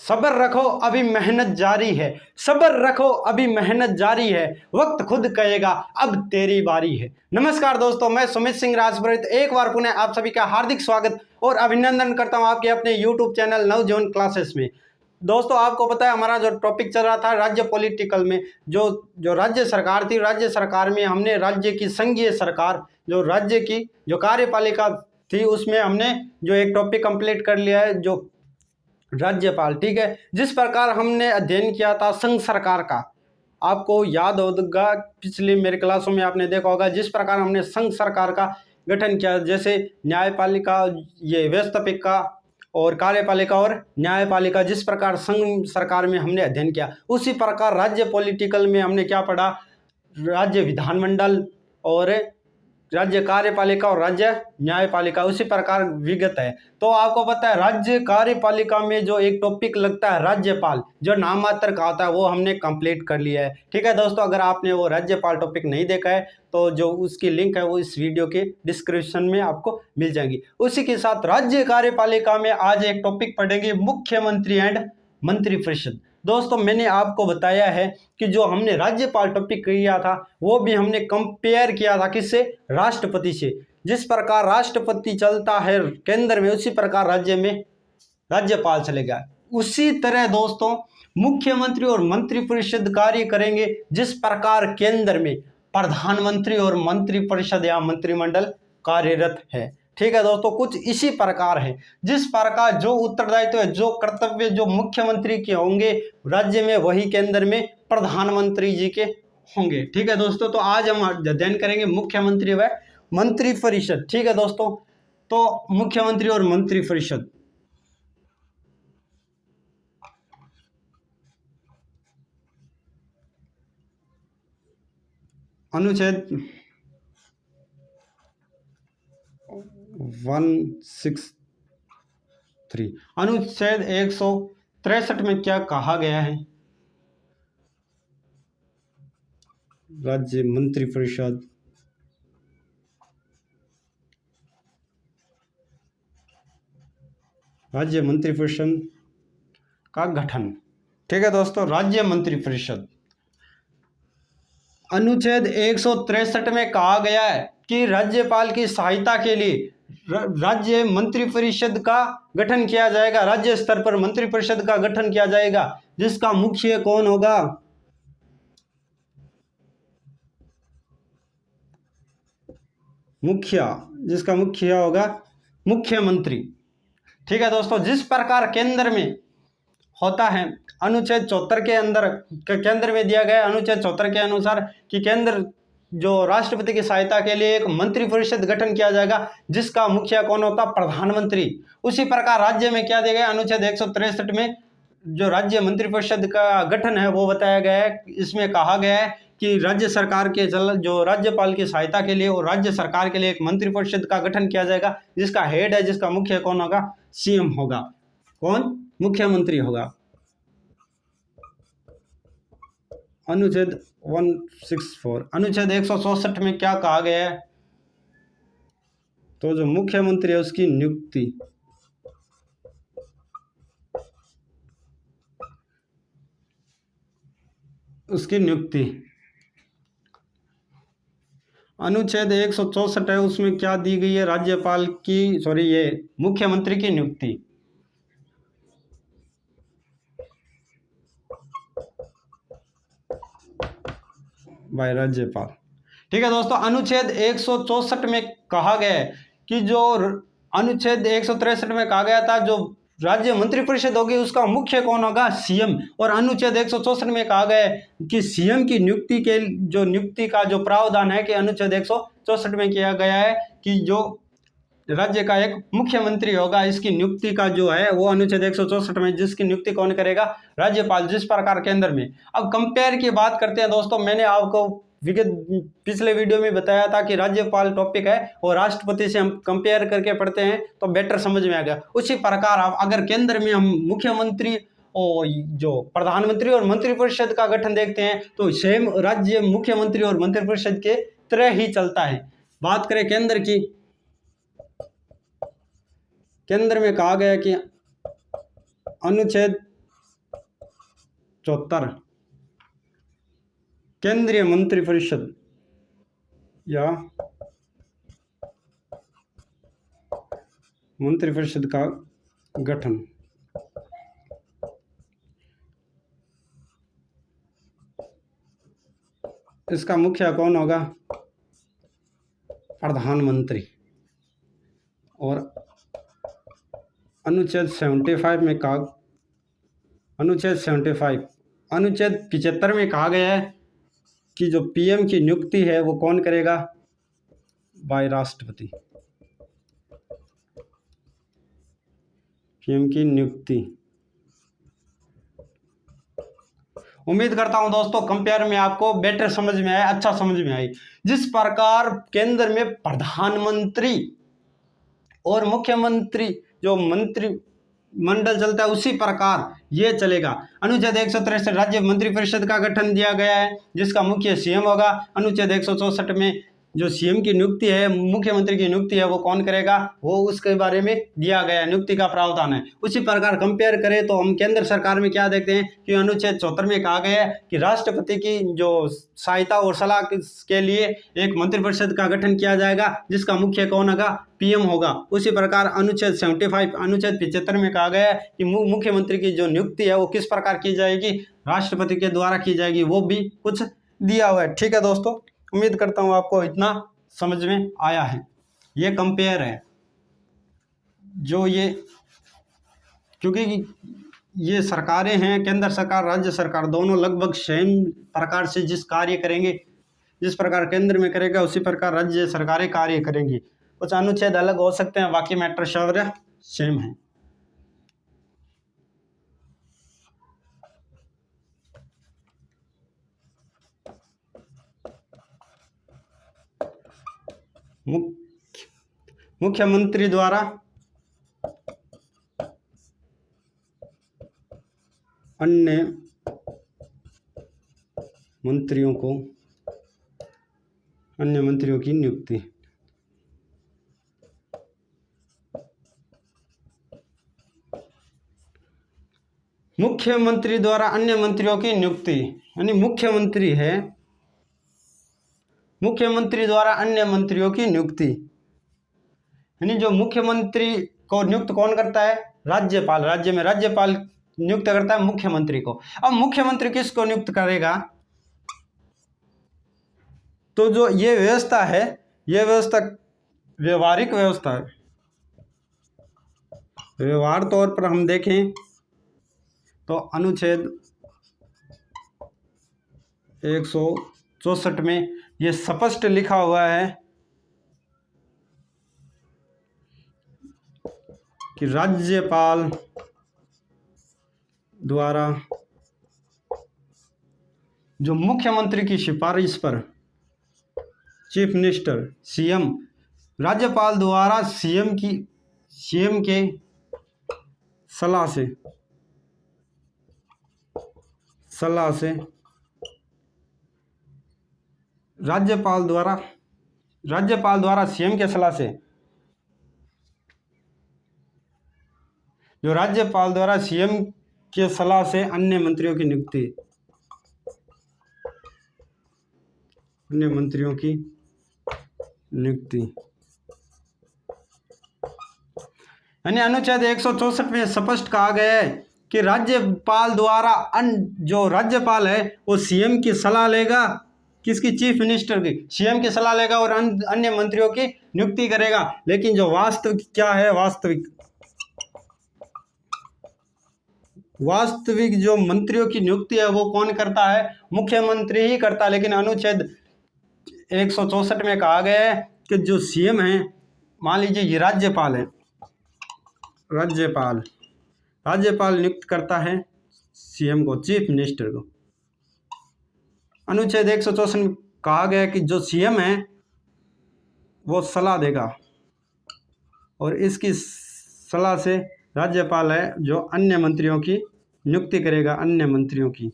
सब्र रखो अभी मेहनत जारी है, सब्र रखो अभी मेहनत जारी है, वक्त खुद कहेगा अब तेरी बारी है। नमस्कार दोस्तों, मैं सुमित सिंह राजपुरोहित एक बार पुनः आप सभी का हार्दिक स्वागत और अभिनंदन करता हूं आपके अपने यूट्यूब चैनल नवजीवन क्लासेस में। दोस्तों, आपको पता है हमारा जो टॉपिक चल रहा था राज्य पॉलिटिकल में, जो राज्य सरकार थी, राज्य सरकार में हमने राज्य की संघीय सरकार, जो राज्य की जो कार्यपालिका थी, उसमें हमने जो एक टॉपिक कंप्लीट कर लिया है, जो राज्यपाल। ठीक है, जिस प्रकार हमने अध्ययन किया था संघ सरकार का, आपको याद होगा पिछली मेरे क्लासों में आपने देखा होगा, जिस प्रकार हमने संघ सरकार का गठन किया, जैसे न्यायपालिका, ये व्यवस्थापिका और कार्यपालिका और न्यायपालिका, जिस प्रकार संघ सरकार में हमने अध्ययन किया, उसी प्रकार राज्य पॉलिटिकल में हमने क्या पढ़ा, राज्य विधानमंडल और राज्य कार्यपालिका और राज्य न्यायपालिका, उसी प्रकार विगत है। तो आपको पता है राज्य कार्यपालिका में जो एक टॉपिक लगता है राज्यपाल, जो नाम मात्र का होता है, वो हमने कंप्लीट कर लिया है। ठीक है दोस्तों, अगर आपने वो राज्यपाल टॉपिक नहीं देखा है तो जो उसकी लिंक है वो इस वीडियो के डिस्क्रिप्शन में आपको मिल जाएगी। उसी के साथ राज्य कार्यपालिका में आज एक टॉपिक पढ़ेंगे, मुख्यमंत्री एंड मंत्रिपरिषद। दोस्तों, मैंने आपको बताया है कि जो हमने राज्यपाल टॉपिक किया था वो भी हमने कंपेयर किया था किससे, राष्ट्रपति से। जिस प्रकार राष्ट्रपति चलता है केंद्र में, उसी प्रकार राज्य में राज्यपाल चलेगा। उसी तरह दोस्तों मुख्यमंत्री और मंत्रिपरिषद कार्य करेंगे जिस प्रकार केंद्र में प्रधानमंत्री और मंत्रिपरिषद या मंत्रिमंडल कार्यरत है। ठीक है दोस्तों, कुछ इसी प्रकार है। जिस प्रकार जो उत्तरदायित्व है, जो कर्तव्य जो मुख्यमंत्री के होंगे राज्य में, वही केंद्र में प्रधानमंत्री जी के होंगे। ठीक है दोस्तों, तो आज हम अध्ययन करेंगे मुख्यमंत्री व मंत्रिपरिषद। ठीक है दोस्तों, तो मुख्यमंत्री और मंत्रिपरिषद, अनुच्छेद 163, अनुच्छेद 163 में क्या कहा गया है, राज्य मंत्रिपरिषद राज्य मंत्रिपरिषद का गठन। ठीक है दोस्तों, राज्य मंत्रिपरिषद अनुच्छेद 163 में कहा गया है कि राज्यपाल की सहायता के लिए राज्य मंत्रिपरिषद का गठन किया जाएगा। राज्य स्तर पर मंत्रिपरिषद का गठन किया जाएगा, जिसका मुख्य कौन होगा, जिसका मुखिया होगा मुख्यमंत्री। ठीक है दोस्तों, जिस प्रकार केंद्र में होता है, अनुच्छेद 74 के अंदर केंद्र में दिया गया अनुच्छेद 74 के अनुसार कि केंद्र जो राष्ट्रपति की सहायता के लिए एक मंत्रिपरिषद गठन किया जाएगा, जिसका मुखिया कौन होता, प्रधानमंत्री। उसी प्रकार राज्य में क्या दिया गया, अनुच्छेद 163 में जो राज्य मंत्रिपरिषद का गठन है वो बताया गया है। इसमें कहा गया है कि राज्य सरकार के जो राज्यपाल की सहायता के लिए और राज्य सरकार के लिए एक मंत्रिपरिषद का गठन किया जाएगा, जिसका हेड है, जिसका मुख्य कौन होगा, सीएम होगा। कौन, मुख्यमंत्री होगा। अनुच्छेद 164, अनुच्छेद 164 में क्या कहा गया है, तो जो मुख्यमंत्री है उसकी नियुक्ति, अनुच्छेद 164 है, उसमें क्या दी गई है, राज्यपाल की ये मुख्यमंत्री की नियुक्ति बाय राज्यपाल। ठीक है दोस्तों, अनुच्छेद 164 में कहा गया है कि जो अनुच्छेद 163 में कहा गया था जो राज्य मंत्रिपरिषद होगी उसका मुख्य कौन होगा, सीएम। और अनुच्छेद 164 में कहा गया है कि सीएम की नियुक्ति के जो नियुक्ति का जो प्रावधान है कि अनुच्छेद 164 में किया गया है कि जो राज्य का एक मुख्यमंत्री होगा, इसकी नियुक्ति का जो है वो अनुच्छेद 164 में, जिसकी नियुक्ति कौन करेगा, राज्यपाल। जिस प्रकार केंद्र में, अब कंपेयर की बात करते हैं दोस्तों, मैंने आपको विगत पिछले वीडियो में बताया था कि राज्यपाल टॉपिक है और राष्ट्रपति से हम कंपेयर करके पढ़ते हैं तो बेटर समझ में आ गया। उसी प्रकार आप अगर केंद्र में हम मुख्यमंत्री और जो प्रधानमंत्री और मंत्रिपरिषद का गठन देखते हैं तो सेम राज्य मुख्यमंत्री और मंत्रिपरिषद के तरह ही चलता है। बात करें केंद्र की, केंद्र में कहा गया कि अनुच्छेद 74 केंद्रीय मंत्रिपरिषद या मंत्रिपरिषद का गठन। इसका मुखिया कौन होगा? प्रधानमंत्री। और अनुच्छेद 75 में कहा, अनुच्छेद 75 में कहा गया है कि जो पीएम की नियुक्ति है वो कौन करेगा? बाय राष्ट्रपति। पीएम की नियुक्ति। उम्मीद करता हूं दोस्तों कंपेयर में आपको बेटर समझ में आया, अच्छा समझ में आई। जिस प्रकार केंद्र में प्रधानमंत्री और मुख्यमंत्री जो मंत्रिमंडल चलता है उसी प्रकार ये चलेगा। अनुच्छेद 163 राज्य मंत्रिपरिषद का गठन दिया गया है जिसका मुख्य सीएम होगा। अनुच्छेद 164 में जो सीएम की नियुक्ति है, मुख्यमंत्री की नियुक्ति है, वो कौन करेगा? वो उसके बारे में दिया गया है, नियुक्ति का प्रावधान है। उसी प्रकार कंपेयर करें तो हम केंद्र सरकार में क्या देखते हैं कि अनुच्छेद 74 में कहा गया है कि राष्ट्रपति की जो सहायता और सलाह के लिए एक मंत्रिपरिषद का गठन किया जाएगा जिसका मुख्य कौन होगा? पीएम होगा। उसी प्रकार अनुच्छेद 75 में कहा गया है कि मुख्यमंत्री की जो नियुक्ति है वो किस प्रकार की जाएगी? राष्ट्रपति के द्वारा की जाएगी। वो भी कुछ दिया हुआ है। ठीक है दोस्तों, उम्मीद करता हूँ आपको इतना समझ में आया है। ये कंपेयर है जो ये, क्योंकि ये सरकारें हैं, केंद्र सरकार राज्य सरकार दोनों लगभग सेम प्रकार से जिस कार्य करेंगे, जिस प्रकार केंद्र में करेगा उसी प्रकार राज्य सरकारें कार्य करेंगी। कुछ अनुच्छेद अलग हो सकते हैं, बाकी मैटर सब सेम है। मुख्यमंत्री द्वारा अन्य मंत्रियों की नियुक्ति। मुख्यमंत्री द्वारा अन्य मंत्रियों की नियुक्ति यानी मुख्यमंत्री है, मुख्यमंत्री द्वारा अन्य मंत्रियों की नियुक्ति यानी जो मुख्यमंत्री को नियुक्त कौन करता है? राज्यपाल। राज्य में राज्यपाल नियुक्त करता है मुख्यमंत्री को। अब मुख्यमंत्री किसको नियुक्त करेगा? तो जो ये व्यवस्था है, ये व्यवस्था व्यवहारिक व्यवस्था है। व्यवहार तौर पर हम देखें तो अनुच्छेद 164 में ये स्पष्ट लिखा हुआ है कि राज्यपाल द्वारा जो मुख्यमंत्री की सिफारिश पर चीफ मिनिस्टर सीएम, राज्यपाल द्वारा सीएम के सलाह से राज्यपाल द्वारा सीएम के सलाह से जो राज्यपाल द्वारा सीएम के सलाह से अन्य मंत्रियों की नियुक्ति, अन्य मंत्रियों की नियुक्ति यानी अनुच्छेद 164 में स्पष्ट कहा गया है कि राज्यपाल द्वारा जो राज्यपाल है वो सीएम की सलाह लेगा, किसकी? चीफ मिनिस्टर की। सीएम की सलाह लेगा और अन्य मंत्रियों की नियुक्ति करेगा। लेकिन जो वास्तविक क्या है? वास्तविक जो मंत्रियों की नियुक्ति है वो कौन करता है? मुख्यमंत्री ही करता है। लेकिन अनुच्छेद 164 में कहा गया है कि जो सीएम है, मान लीजिए ये राज्यपाल है, राज्यपाल नियुक्त करता है सीएम को, चीफ मिनिस्टर को। अनुच्छेद 164 में कहा गया कि जो सीएम है वो सलाह देगा और इसकी सलाह से राज्यपाल है जो अन्य मंत्रियों की नियुक्ति करेगा, अन्य मंत्रियों की।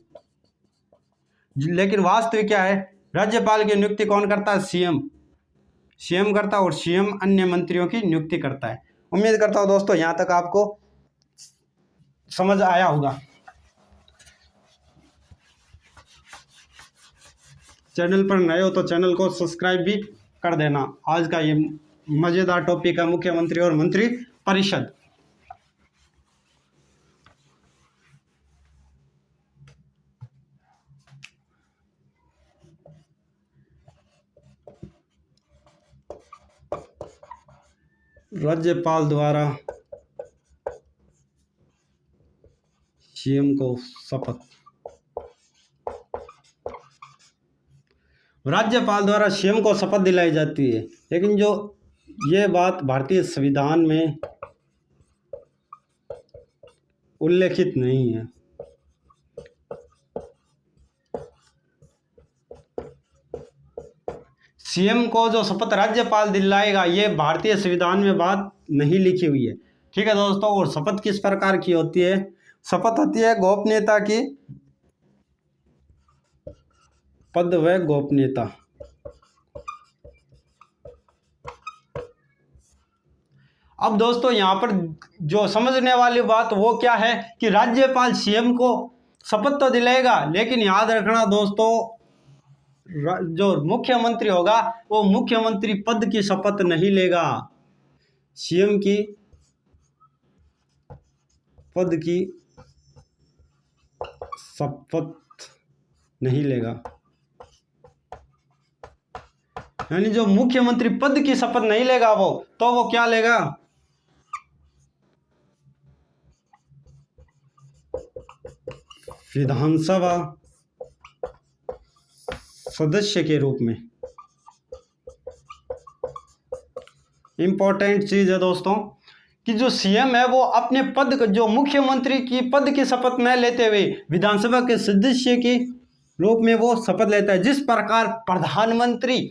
लेकिन वास्तविक क्या है? राज्यपाल की नियुक्ति कौन करता है? सीएम करता है और सीएम अन्य मंत्रियों की नियुक्ति करता है। उम्मीद करता हूँ दोस्तों यहाँ तक आपको समझ आया होगा। चैनल पर नए हो तो चैनल को सब्सक्राइब भी कर देना। आज का ये मज़ेदार टॉपिक है मुख्यमंत्री और मंत्री परिषद। राज्यपाल द्वारा सीएम को शपथ। राज्यपाल द्वारा सीएम को शपथ दिलाई जाती है, लेकिन जो ये बात भारतीय संविधान में उल्लेखित नहीं है। सीएम को जो शपथ राज्यपाल दिलाएगा, ये भारतीय संविधान में बात नहीं लिखी हुई है। ठीक है दोस्तों। और शपथ किस प्रकार की होती है? शपथ होती है गोपनीयता की, पद व गोपनीयता। अब दोस्तों यहाँ पर जो समझने वाली बात वो क्या है कि राज्यपाल सीएम को शपथ तो दिलाएगा, लेकिन याद रखना दोस्तों, जो मुख्यमंत्री होगा वो मुख्यमंत्री पद की शपथ नहीं लेगा, सीएम की पद की शपथ नहीं लेगा। यानी जो मुख्यमंत्री पद की शपथ नहीं लेगा वो क्या लेगा? विधानसभा सदस्य के रूप में। इंपॉर्टेंट चीज है दोस्तों कि जो सीएम है वो अपने पद, जो मुख्यमंत्री की पद की शपथ न लेते हुए विधानसभा के सदस्य के रूप में वो शपथ लेता है। जिस प्रकार प्रधानमंत्री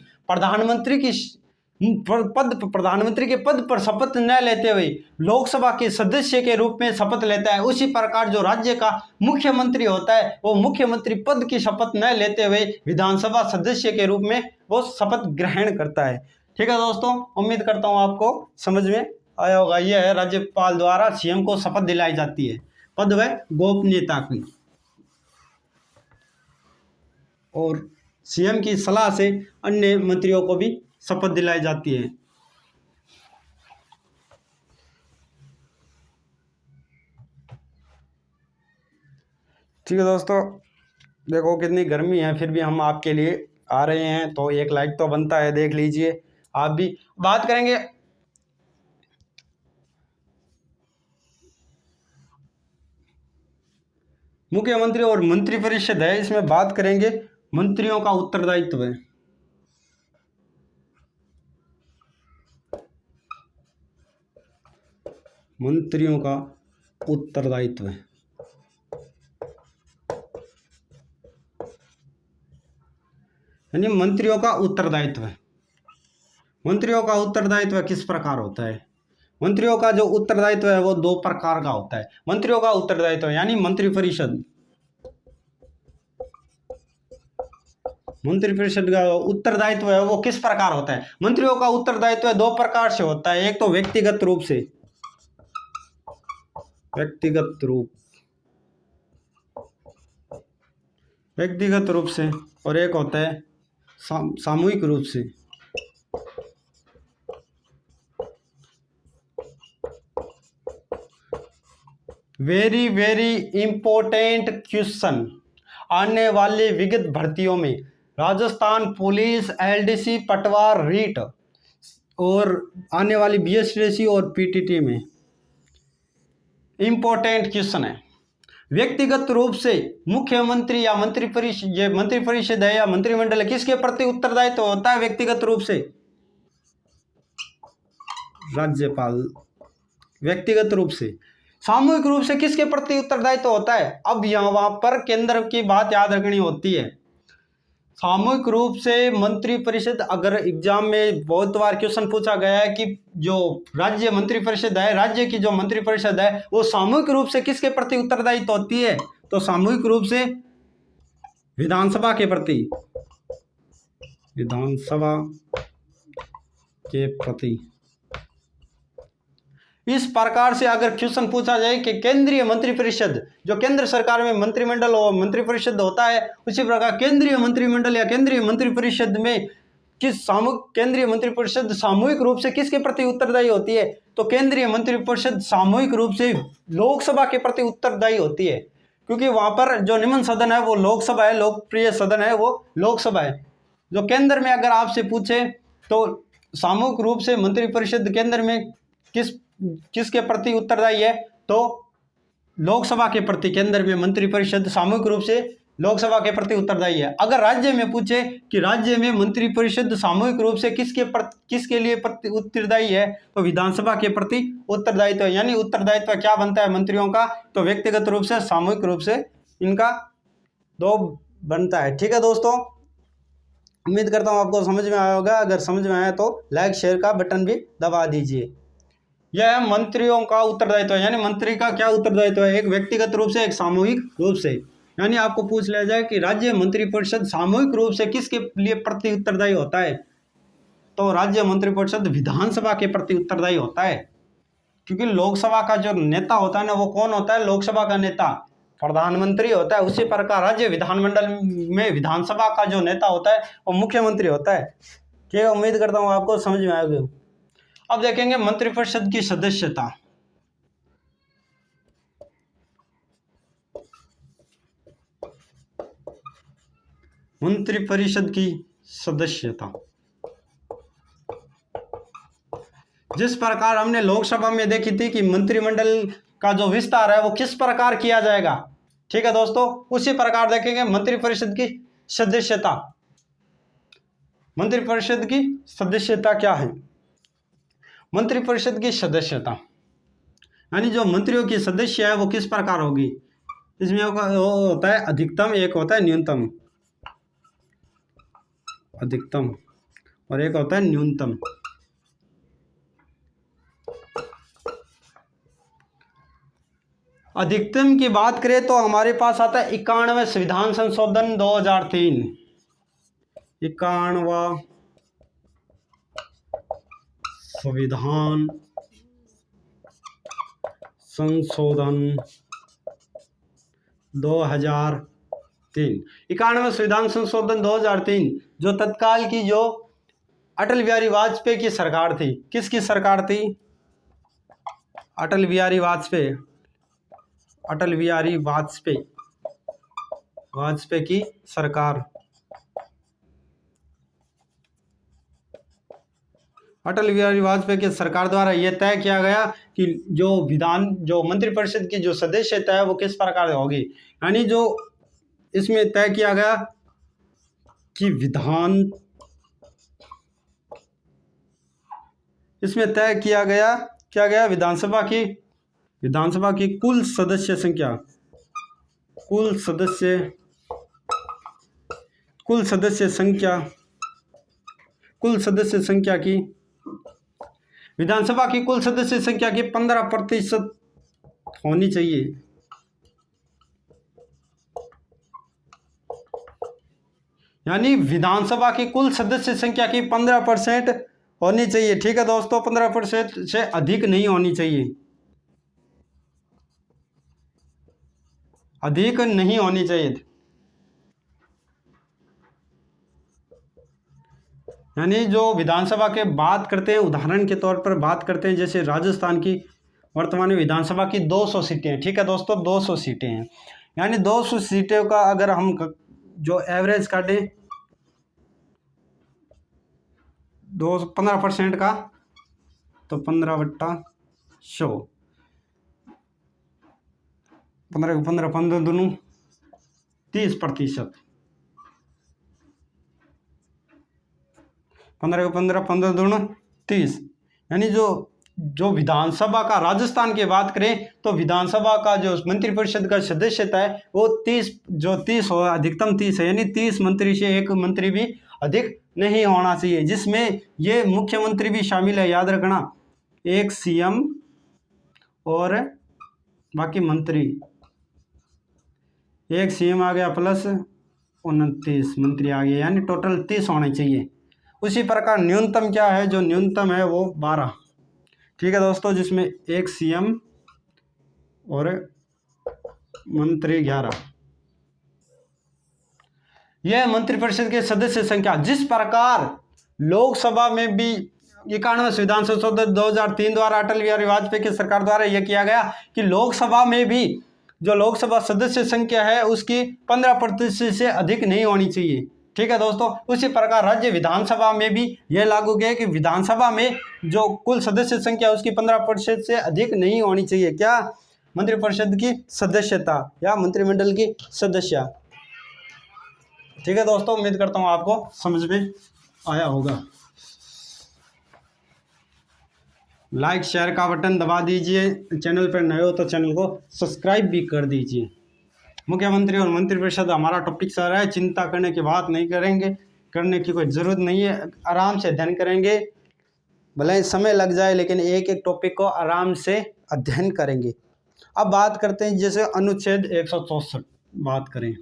के पद पर शपथ न लेते हुए लोकसभा के सदस्य के रूप में शपथ लेता है, उसी प्रकार जो राज्य का मुख्यमंत्री होता है वो मुख्यमंत्री पद की शपथ न लेते हुए विधानसभा सदस्य के रूप में वो शपथ ग्रहण करता है। ठीक है दोस्तों, उम्मीद करता हूँ आपको समझ में आया होगा। यह है राज्यपाल द्वारा सीएम को शपथ दिलाई जाती है, पद व गोपनीयता की। और सीएम की सलाह से अन्य मंत्रियों को भी शपथ दिलाई जाती है। ठीक है दोस्तों, देखो कितनी गर्मी है, फिर भी हम आपके लिए आ रहे हैं, तो एक लाइक तो बनता है, देख लीजिए आप भी। बात करेंगे मुख्यमंत्री और मंत्रिपरिषद है, इसमें बात करेंगे मंत्रियों का उत्तरदायित्व है। मंत्रियों का उत्तरदायित्व है, यानी मंत्रियों का उत्तरदायित्व है। मंत्रियों का उत्तरदायित्व किस प्रकार होता है? मंत्रियों का जो उत्तरदायित्व है वो दो प्रकार का होता है। मंत्रियों का उत्तरदायित्व यानी मंत्रिपरिषद का उत्तरदायित्व है वो किस प्रकार होता है? मंत्रियों का उत्तरदायित्व दो प्रकार से होता है। एक तो व्यक्तिगत रूप से और एक होता है सामूहिक रूप से। वेरी वेरी इंपॉर्टेंट क्वेश्चन आने वाले विगत भर्तियों में, राजस्थान पुलिस, एलडीसी, पटवार, रीट और आने वाली बीएसडीसी और पीटीटी में इंपॉर्टेंट क्वेश्चन है। व्यक्तिगत रूप से मुख्यमंत्री या मंत्रिपरिषद है या मंत्रिमंडल है, किसके प्रति उत्तरदायित्व होता है? व्यक्तिगत रूप से राज्यपाल। व्यक्तिगत रूप से। सामूहिक रूप से किसके प्रति उत्तरदायित्व होता है? अब वहां पर केंद्र की बात याद रखनी होती है। सामूहिक रूप से मंत्रिपरिषद, अगर एग्जाम में बहुत बार क्वेश्चन पूछा गया है कि जो राज्य मंत्रिपरिषद है, राज्य की जो मंत्रिपरिषद है वो सामूहिक रूप से किसके प्रति उत्तरदायित्व होती है? तो सामूहिक रूप से विधानसभा के प्रति। इस प्रकार से अगर क्वेश्चन पूछा जाए कि केंद्रीय मंत्रिपरिषद, जो केंद्र सरकार में मंत्रिमंडल और मंत्रिपरिषद होता है, उसी प्रकार केंद्रीय मंत्रिमंडल या केंद्रीय मंत्रिपरिषद में केंद्रीय मंत्रिपरिषद सामूहिक रूप से किसके प्रति उत्तरदायी होती है? तो केंद्रीय मंत्रिपरिषद सामूहिक रूप से लोकसभा के प्रति उत्तरदायी होती है, क्योंकि वहां पर जो निम्न सदन है वो लोकसभा है, लोकप्रिय सदन है वो लोकसभा है। जो केंद्र में अगर आपसे पूछे तो सामूहिक रूप से मंत्रिपरिषद केंद्र में किसके प्रति उत्तरदायी है? तो लोकसभा के प्रति केंद्र में मंत्रिपरिषद सामूहिक रूप से लोकसभा के प्रति उत्तरदायी है। अगर राज्य में पूछे कि राज्य में मंत्रिपरिषद सामूहिक रूप से किसके लिए उत्तरदायी है? तो विधानसभा के प्रति उत्तरदायित्व है। यानी उत्तरदायित्व क्या बनता है मंत्रियों का? तो व्यक्तिगत रूप से, सामूहिक रूप से इनका दो बनता है। ठीक है दोस्तों, उम्मीद करता हूँ आपको समझ में आया होगा। अगर समझ में आया तो लाइक शेयर का बटन भी दबा दीजिए। यह मंत्रियों का उत्तरदायित्व है, यानी मंत्री का क्या उत्तरदायित्व है? एक व्यक्तिगत रूप से, एक सामूहिक रूप से। यानी आपको पूछ लिया जाए कि राज्य मंत्रिपरिषद सामूहिक रूप से किसके लिए प्रति उत्तरदायी होता है? तो राज्य मंत्रिपरिषद विधानसभा के प्रति उत्तरदायी होता है, क्योंकि लोकसभा का जो नेता होता है ना, वो कौन होता है? लोकसभा का नेता प्रधानमंत्री होता है। उसी प्रकार राज्य विधानमंडल में विधानसभा का जो नेता होता है वो मुख्यमंत्री होता है। ठीक है, उम्मीद करता हूँ आपको समझ में आएगा। अब देखेंगे मंत्रिपरिषद की सदस्यता। मंत्रिपरिषद की सदस्यता, जिस प्रकार हमने लोकसभा में देखी थी कि मंत्रिमंडल का जो विस्तार है वो किस प्रकार किया जाएगा, ठीक है दोस्तों, उसी प्रकार देखेंगे मंत्रिपरिषद की सदस्यता। मंत्रिपरिषद की सदस्यता क्या है? मंत्रिपरिषद की सदस्यता यानी जो मंत्रियों की सदस्य है वो किस प्रकार होगी? इसमें वो होता है अधिकतम, एक होता है न्यूनतम, अधिकतम, और एक होता है न्यूनतम। अधिकतम की बात करें तो हमारे पास आता है 91वां संविधान संशोधन 2003, 91वां संविधान संशोधन 2003। 91वां संविधान संशोधन 2003 जो तत्काल की जो अटल बिहारी वाजपेयी की सरकार थी, किसकी सरकार थी? अटल बिहारी वाजपेयी, अटल बिहारी वाजपेयी, वाजपेयी की सरकार। अटल बिहारी वाजपेयी की सरकार द्वारा यह तय किया गया कि जो मंत्रिपरिषद की जो सदस्यता है वो किस प्रकार होगी। यानी जो इसमें तय किया गया कि इसमें तय किया गया क्या गया? विधानसभा की कुल सदस्य संख्या, कुल सदस्य संख्या की, विधानसभा की कुल सदस्य संख्या की 15% होनी चाहिए। यानी विधानसभा की कुल सदस्य संख्या की 15% होनी चाहिए। ठीक है दोस्तों, 15% से अधिक नहीं होनी चाहिए, अधिक नहीं होनी चाहिए। यानी जो विधानसभा के बात करते हैं, उदाहरण के तौर पर बात करते हैं, जैसे राजस्थान की वर्तमान में विधानसभा की 200 सीटें हैं। ठीक है दोस्तों, 200 सीटें हैं। यानी 200 सीटों का अगर हम जो एवरेज काटें 15% का, तो 15/100, 15 15 दूनी 30%, 15 दूनी 30। यानी जो विधानसभा का राजस्थान की बात करें तो विधानसभा का जो मंत्रिपरिषद का सदस्यता है वो 30 हो, अधिकतम 30 है। यानी 30 मंत्री से एक मंत्री भी अधिक नहीं होना चाहिए, जिसमें ये मुख्यमंत्री भी शामिल है। याद रखना, एक सीएम और बाकी मंत्री, एक सीएम आ गया प्लस 29 मंत्री आ गए, यानी टोटल 30 होने चाहिए। उसी प्रकार न्यूनतम क्या है? जो न्यूनतम है वो 12। ठीक है दोस्तों, जिसमें एक सीएम और मंत्री 11। यह मंत्रिपरिषद के सदस्य संख्या जिस प्रकार लोकसभा में भी 91 संविधान संशोधन 2003 द्वारा अटल बिहारी वाजपेयी की सरकार द्वारा यह किया गया कि लोकसभा में भी जो लोकसभा सदस्य संख्या है उसकी 15% से अधिक नहीं होनी चाहिए। ठीक है दोस्तों, उसी प्रकार राज्य विधानसभा में भी यह लागू किया कि विधानसभा में जो कुल सदस्य संख्या उसकी 15% से अधिक नहीं होनी चाहिए। क्या? मंत्रिपरिषद की सदस्यता या मंत्रिमंडल की सदस्य। ठीक है दोस्तों, उम्मीद करता हूँ आपको समझ में आया होगा। लाइक शेयर का बटन दबा दीजिए, चैनल पर नए हो तो चैनल को सब्सक्राइब भी कर दीजिए। मुख्यमंत्री और मंत्रिपरिषद हमारा टॉपिक सारा है, चिंता करने की बात नहीं करेंगे, करने की कोई ज़रूरत नहीं है, आराम से अध्ययन करेंगे। भले ही समय लग जाए लेकिन एक एक टॉपिक को आराम से अध्ययन करेंगे। अब बात करते हैं जैसे अनुच्छेद 164 बात करें।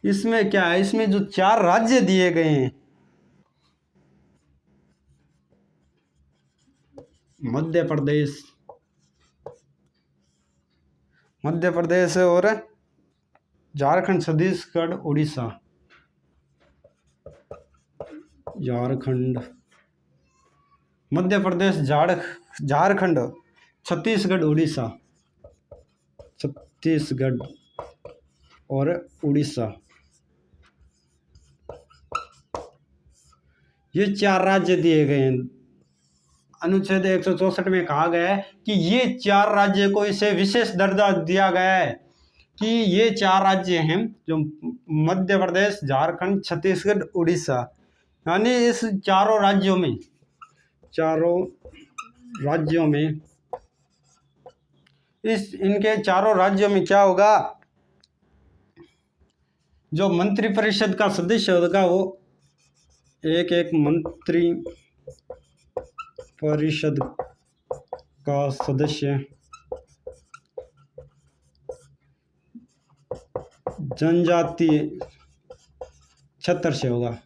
इसमें क्या है, इसमें जो 4 राज्य दिए गए हैं, मध्य प्रदेश और झारखंड, छत्तीसगढ़, उड़ीसा, झारखंड, मध्य प्रदेश, झारखंड, छत्तीसगढ़, उड़ीसा, छत्तीसगढ़ और उड़ीसा, ये 4 राज्य दिए गए हैं। अनुच्छेद 164 में कहा गया है कि ये 4 राज्य को इसे विशेष दर्जा दिया गया है कि ये 4 राज्य हैं जो मध्य प्रदेश, झारखंड, छत्तीसगढ़, उड़ीसा, यानी इस चारों राज्यों में इनके चारों राज्यों में क्या होगा, जो मंत्रिपरिषद का सदस्य होगा वो एक मंत्री परिषद का सदस्य जनजातीय क्षेत्र से होगा।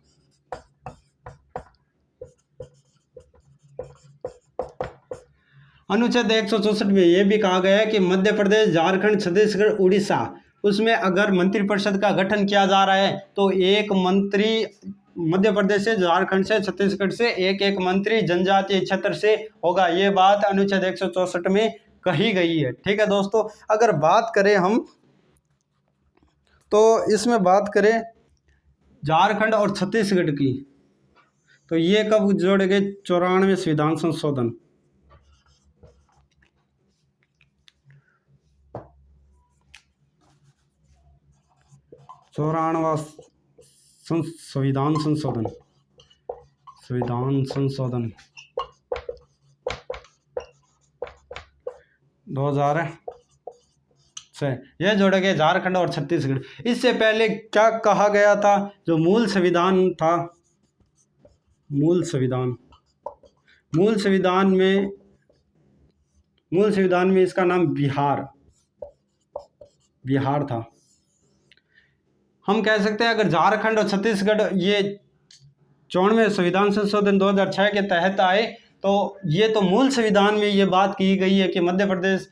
अनुच्छेद 164 में यह भी कहा गया है कि मध्य प्रदेश, झारखंड, छत्तीसगढ़, उड़ीसा, उसमें अगर मंत्रिपरिषद का गठन किया जा रहा है तो एक मंत्री मध्य प्रदेश से, झारखंड से, छत्तीसगढ़ से एक मंत्री जनजातीय क्षेत्र से होगा। ये बात अनुच्छेद 164 में कही गई है। ठीक है दोस्तों, अगर बात करें हम तो इसमें बात करें झारखंड और छत्तीसगढ़ की, तो ये कब जोड़े गए? 94 संविधान संशोधन। संविधान संशोधन 2006 यह जोड़े गए झारखंड और छत्तीसगढ़। इससे पहले क्या कहा गया था? जो मूल संविधान था, मूल संविधान में इसका नाम बिहार था। हम कह सकते हैं अगर झारखंड और छत्तीसगढ़ ये 94वें संविधान संशोधन 2006 के तहत आए तो ये तो मूल संविधान में ये बात की गई है कि मध्य प्रदेश,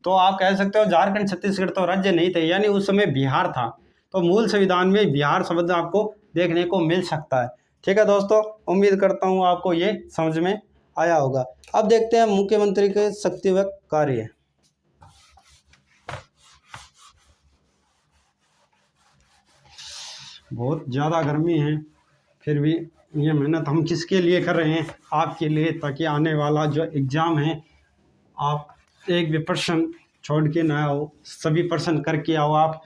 तो आप कह सकते हो झारखंड, छत्तीसगढ़ तो राज्य नहीं थे, यानी उस समय बिहार था। तो मूल संविधान में बिहार शब्द आपको देखने को मिल सकता है। ठीक है दोस्तों, उम्मीद करता हूँ आपको ये समझ में आया होगा। अब देखते हैं मुख्यमंत्री के शक्ति व कार्य। बहुत ज़्यादा गर्मी है, फिर भी ये मेहनत हम किसके लिए कर रहे हैं? आपके लिए, ताकि आने वाला जो एग्ज़ाम है आप एक भी प्रश्न छोड़ के ना आओ, सभी प्रश्न करके आओ आप।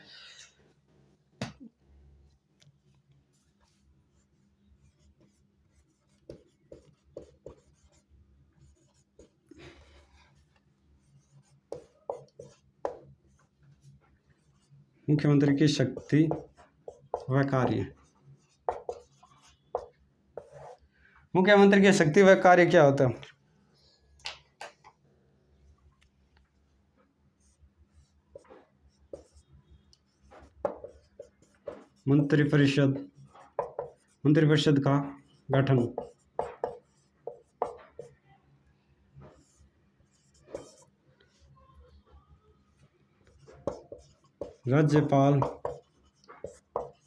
मुख्यमंत्री की शक्ति व कार्य। मुख्यमंत्री की शक्ति व कार्य क्या होता है? मंत्रिपरिषद का गठन। राज्यपाल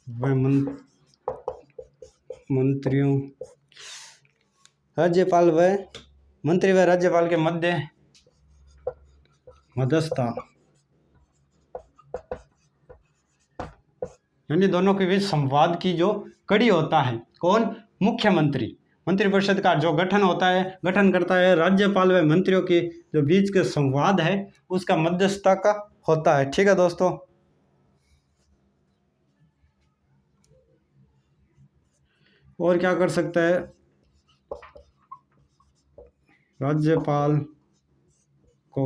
व मंत्रियों, राज्यपाल व मंत्री व राज्यपाल के मध्यस्थता, यानी दोनों के बीच संवाद की जो कड़ी होता है कौन? मुख्यमंत्री। मंत्रिपरिषद का जो गठन होता है, गठन करता है राज्यपाल व मंत्रियों के जो बीच के संवाद है उसका मध्यस्थता का होता है। ठीक है दोस्तों। और क्या कर सकता है? राज्यपाल को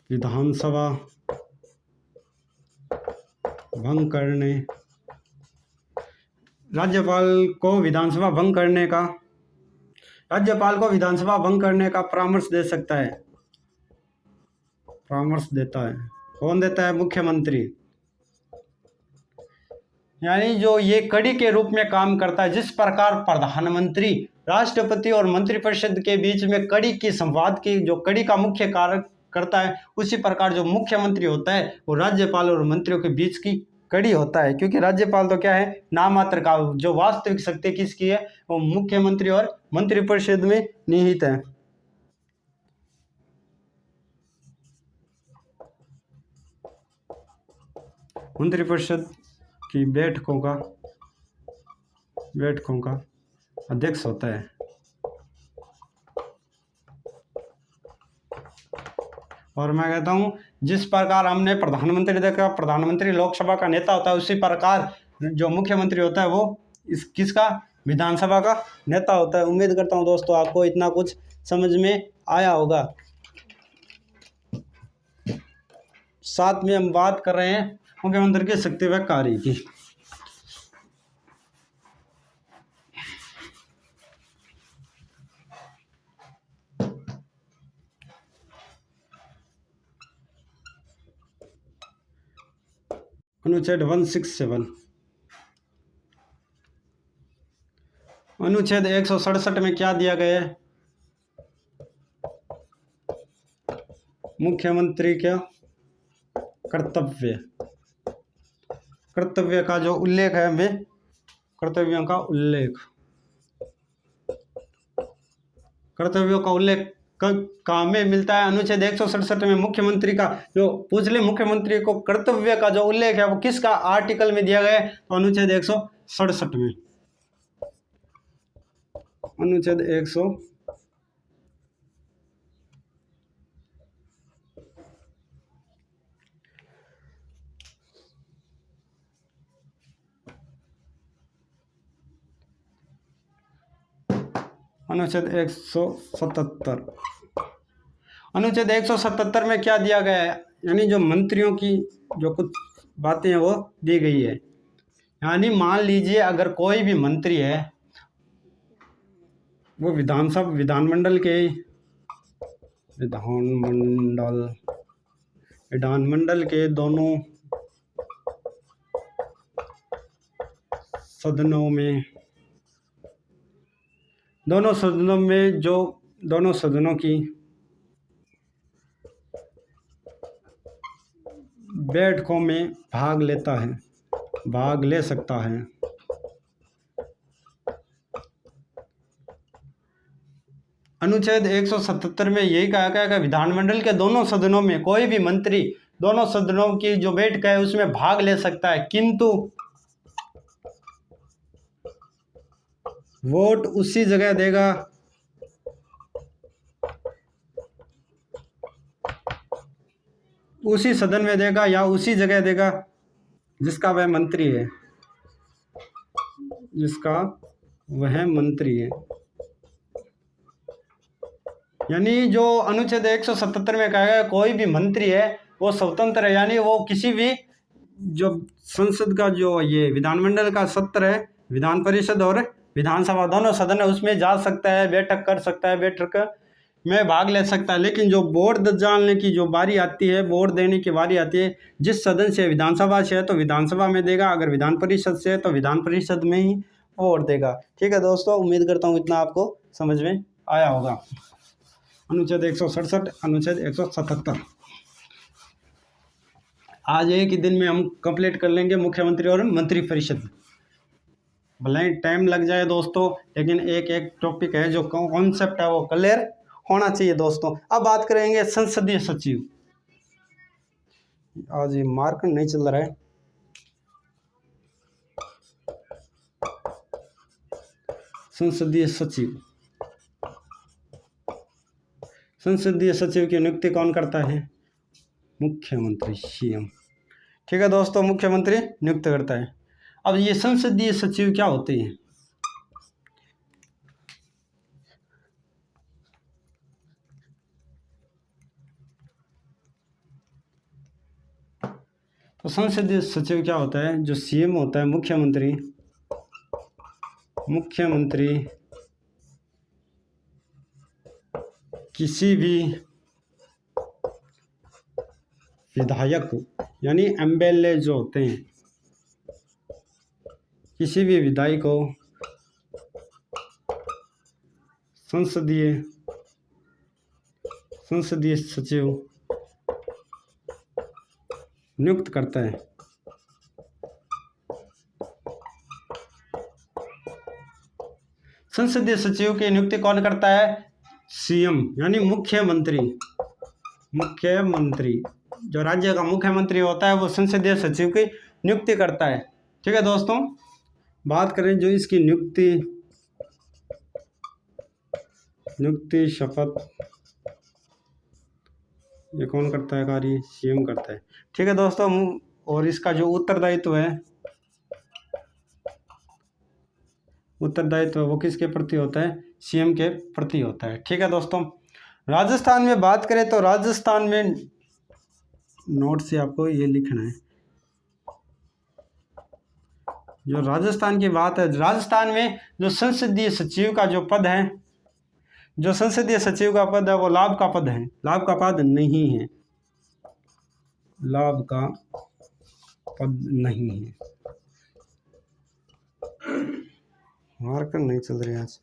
विधानसभा भंग करने, राज्यपाल को विधानसभा भंग करने का, राज्यपाल को विधानसभा भंग करने का परामर्श दे सकता है, परामर्श देता है। कौन देता है? मुख्यमंत्री। यानी जो ये कड़ी के रूप में काम करता है, जिस प्रकार प्रधानमंत्री राष्ट्रपति और मंत्रिपरिषद के बीच में कड़ी की संवाद की जो कड़ी का मुख्य कारक करता है, उसी प्रकार जो मुख्यमंत्री होता है वो राज्यपाल और मंत्रियों के बीच की कड़ी होता है। क्योंकि राज्यपाल तो क्या है? नाम मात्र का, जो वास्तविक शक्ति किसकी है? वो मुख्यमंत्री और मंत्रिपरिषद में निहित है। मंत्रिपरिषद की बैठकों का अध्यक्ष होता है। और मैं कहता हूं जिस प्रकार हमने प्रधानमंत्री देखा, प्रधानमंत्री लोकसभा का नेता होता है, उसी प्रकार जो मुख्यमंत्री होता है वो किसका? विधानसभा का नेता होता है। उम्मीद करता हूं दोस्तों आपको इतना कुछ समझ में आया होगा। साथ में हम बात कर रहे हैं मुख्यमंत्री की शक्ति व कार्य की। अनुच्छेद 167, अनुच्छेद 167 में क्या दिया गया है? मुख्यमंत्री का कर्तव्य का जो उल्लेख है हमें, कर्तव्यों का उल्लेख, कर्तव्यों का उल्लेख कहाँ में मिलता है? अनुच्छेद 167 में मुख्यमंत्री का जो पूछ ले, मुख्यमंत्री को कर्तव्य का जो उल्लेख है वो किसका आर्टिकल में दिया गया है? तो अनुच्छेद 167 में, अनुच्छेद 177, अनुच्छेद 177 में क्या दिया गया है? यानी जो मंत्रियों की जो कुछ बातें हैं वो दी गई है। यानी मान लीजिए अगर कोई भी मंत्री है वो विधानमंडल के दोनों सदनों की बैठकों में भाग ले सकता है। अनुच्छेद 177 में यही कहा गया है कि विधानमंडल के दोनों सदनों में कोई भी मंत्री दोनों सदनों की जो बैठक है उसमें भाग ले सकता है, किंतु वोट उसी जगह देगा उसी सदन में देगा या उसी जगह देगा जिसका वह मंत्री है, यानी जो अनुच्छेद 177 में कहा गया कोई भी मंत्री है वो स्वतंत्र है, यानी वो किसी भी जो संसद का जो ये विधानमंडल का सत्र है, विधान परिषद और विधानसभा दोनों सदन है उसमें जा सकता है, बैठक कर सकता है, बैठक में भाग ले सकता है, लेकिन जो वोट डालने की जो बारी आती है, वोट देने की बारी आती है, जिस सदन से विधानसभा से है तो विधानसभा में देगा, अगर विधान परिषद से है तो विधान परिषद में ही वोट देगा। ठीक है दोस्तों, उम्मीद करता हूँ इतना आपको समझ में आया होगा। अनुच्छेद 167, अनुच्छेद 177 आज एक ही दिन में हम कंप्लीट कर लेंगे, मुख्यमंत्री और मंत्रिपरिषद। भले ही टाइम लग जाए दोस्तों, लेकिन एक एक टॉपिक है, जो कॉन्सेप्ट है वो क्लियर होना चाहिए दोस्तों। अब बात करेंगे संसदीय सचिव। आज ये मार्कर नहीं चल रहा है। संसदीय सचिव, संसदीय सचिव की नियुक्ति कौन करता है? मुख्यमंत्री, सीएम। ठीक है दोस्तों, मुख्यमंत्री नियुक्त करता है। अब ये संसदीय सचिव क्या होते हैं? तो संसदीय सचिव क्या होता है? जो सीएम होता है, मुख्यमंत्री, मुख्यमंत्री किसी भी विधायक यानी एमएलए जो होते हैं, किसी भी विधायक को संसदीय सचिव नियुक्त करता है। संसदीय सचिव की नियुक्ति कौन करता है? सीएम यानी मुख्यमंत्री। मुख्यमंत्री, जो राज्य का मुख्यमंत्री होता है, वो संसदीय सचिव की नियुक्ति करता है। ठीक है दोस्तों, बात करें जो इसकी नियुक्ति शपथ, ये कौन करता है कार्य? सीएम करता है। ठीक है दोस्तों, और इसका जो उत्तरदायित्व है, उत्तरदायित्व वो किसके प्रति होता है? सीएम के प्रति होता है। ठीक है दोस्तों, राजस्थान में बात करें तो राजस्थान में नोट से आपको ये लिखना है। जो राजस्थान की बात है, राजस्थान में जो संसदीय सचिव का जो पद है, जो संसदीय सचिव का पद है, वो लाभ का पद है, लाभ का पद नहीं है, लाभ का पद नहीं है। मार्कर नहीं चल रहे आज।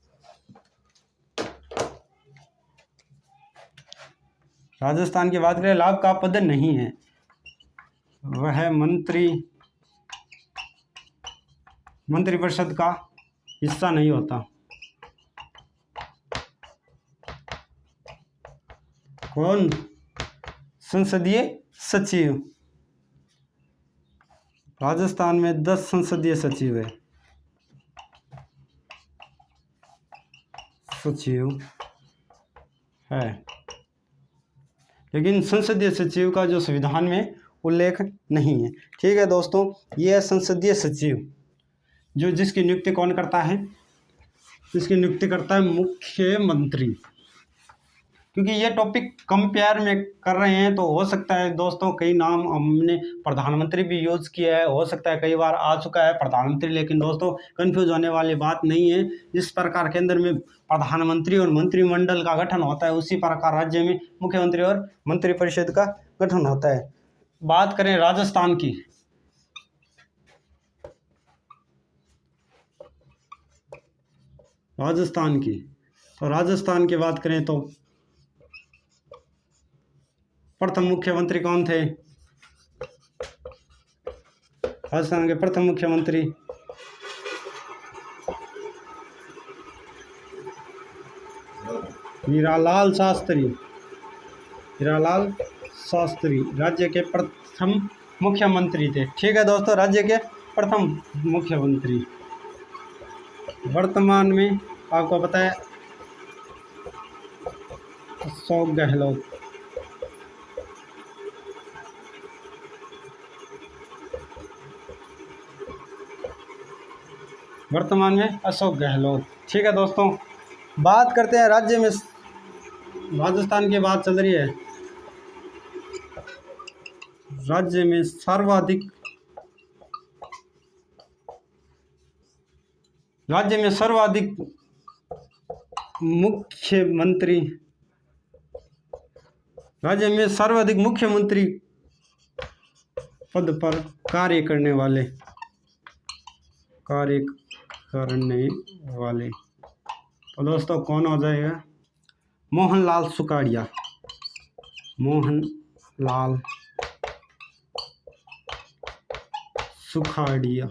राजस्थान की बात करें, लाभ का पद नहीं है, वह मंत्रिपरिषद का हिस्सा नहीं होता। कौन? संसदीय सचिव। राजस्थान में 10 संसदीय सचिव है, सचिव है, लेकिन संसदीय सचिव का जो संविधान में उल्लेख नहीं है। ठीक है दोस्तों, ये है संसदीय सचिव, जो जिसकी नियुक्ति कौन करता है? इसकी नियुक्ति करता है मुख्यमंत्री। क्योंकि ये टॉपिक कंपेयर में कर रहे हैं, तो हो सकता है दोस्तों कई नाम हमने प्रधानमंत्री भी यूज़ किया है, हो सकता है कई बार आ चुका है प्रधानमंत्री, लेकिन दोस्तों कंफ्यूज होने वाली बात नहीं है। जिस प्रकार केंद्र में प्रधानमंत्री और मंत्रिमंडल का गठन होता है, उसी प्रकार राज्य में मुख्यमंत्री और मंत्रिपरिषद का गठन होता है। बात करें राजस्थान की, तो राजस्थान की बात करें तो प्रथम मुख्यमंत्री कौन थे? राजस्थान के प्रथम मुख्यमंत्री हीरालाल शास्त्री। हीरालाल शास्त्री राज्य के प्रथम मुख्यमंत्री थे। ठीक है दोस्तों, राज्य के प्रथम मुख्यमंत्री। वर्तमान में आपको पता है अशोक गहलोत। वर्तमान में अशोक गहलोत। ठीक है दोस्तों, बात करते हैं राज्य में, राजस्थान की बात चल रही है, राज्य में सर्वाधिक मुख्यमंत्री राज्य में सर्वाधिक मुख्यमंत्री पद पर कार्य करने वाले तो दोस्तों कौन हो जाएगा? मोहनलाल सुखाड़िया। मोहनलाल सुखाड़िया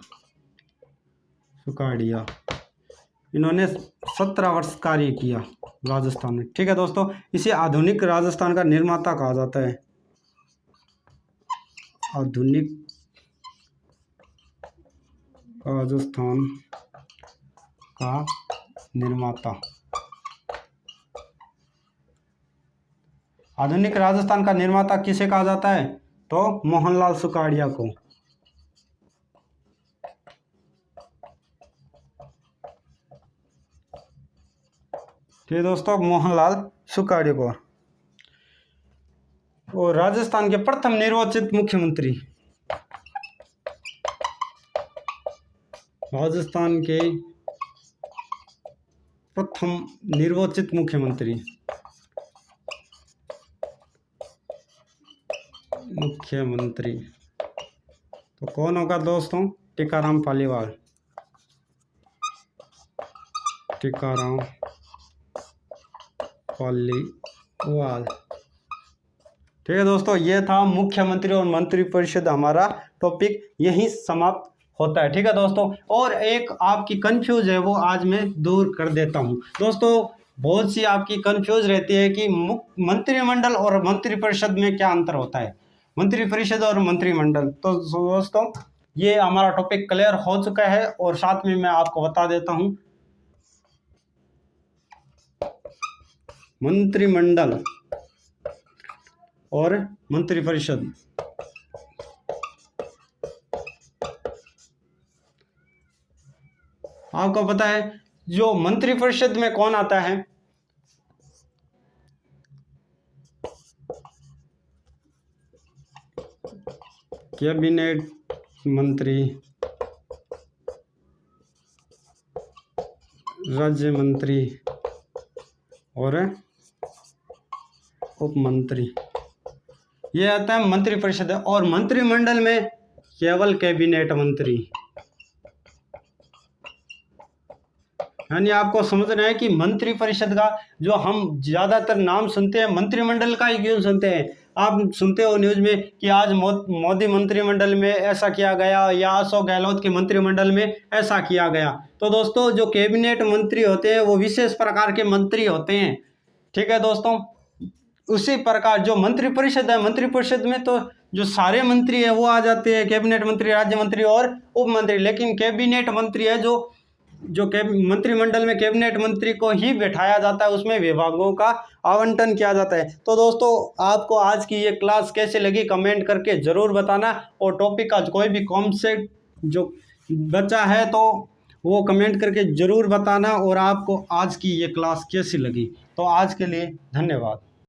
इन्होंने 17 वर्ष कार्य किया राजस्थान में। ठीक है दोस्तों, इसे आधुनिक राजस्थान का निर्माता कहा जाता है। आधुनिक राजस्थान का निर्माता, आधुनिक राजस्थान का निर्माता किसे कहा जाता है? तो मोहनलाल सुखाड़िया को। ठीक है दोस्तों, मोहनलाल सुखाड़िया को। और राजस्थान के प्रथम निर्वाचित मुख्यमंत्री, राजस्थान के प्रथम निर्वाचित मुख्यमंत्री तो कौन होगा दोस्तों? टीकाराम पालीवाल। टीकाराम पालीवाल। ठीक है दोस्तों, ये था मुख्यमंत्री और मंत्रिपरिषद। हमारा टॉपिक यहीं समाप्त होता है। ठीक है दोस्तों, और एक आपकी कंफ्यूज है वो आज मैं दूर कर देता हूँ। दोस्तों बहुत सी आपकी कंफ्यूज रहती है कि मंत्रिमंडल और मंत्रिपरिषद में क्या अंतर होता है, मंत्रिपरिषद और मंत्रिमंडल। तो दोस्तों ये हमारा टॉपिक क्लियर हो चुका है, और साथ में मैं आपको बता देता हूँ मंत्रिमंडल और मंत्रिपरिषद। आपको पता है जो मंत्रिपरिषद में कौन आता है? कैबिनेट मंत्री, राज्य मंत्री और उप मंत्री, ये आता है मंत्रिपरिषद। और मंत्रिमंडल में केवल कैबिनेट मंत्री। यानी आपको समझना है कि मंत्रिपरिषद का जो हम ज्यादातर नाम सुनते हैं, मंत्रिमंडल का ही क्यों सुनते हैं? आप सुनते हो न्यूज में कि आज मोदी मंत्रिमंडल में ऐसा किया गया, या अशोक गहलोत के मंत्रिमंडल में ऐसा किया गया। तो दोस्तों जो कैबिनेट मंत्री होते हैं वो विशेष प्रकार के मंत्री होते हैं। ठीक है दोस्तों, उसी प्रकार जो मंत्रिपरिषद है, मंत्रिपरिषद में तो जो सारे मंत्री है वो आ जाते हैं, कैबिनेट मंत्री, राज्य मंत्री और उप मंत्री। लेकिन कैबिनेट मंत्री है जो मंत्रिमंडल में कैबिनेट मंत्री को ही बैठाया जाता है, उसमें विभागों का आवंटन किया जाता है। तो दोस्तों आपको आज की ये क्लास कैसे लगी कमेंट करके ज़रूर बताना, और टॉपिक का कोई भी कॉन्सेप्ट जो बचा है तो वो कमेंट करके ज़रूर बताना, और आपको आज की ये क्लास कैसी लगी। तो आज के लिए धन्यवाद।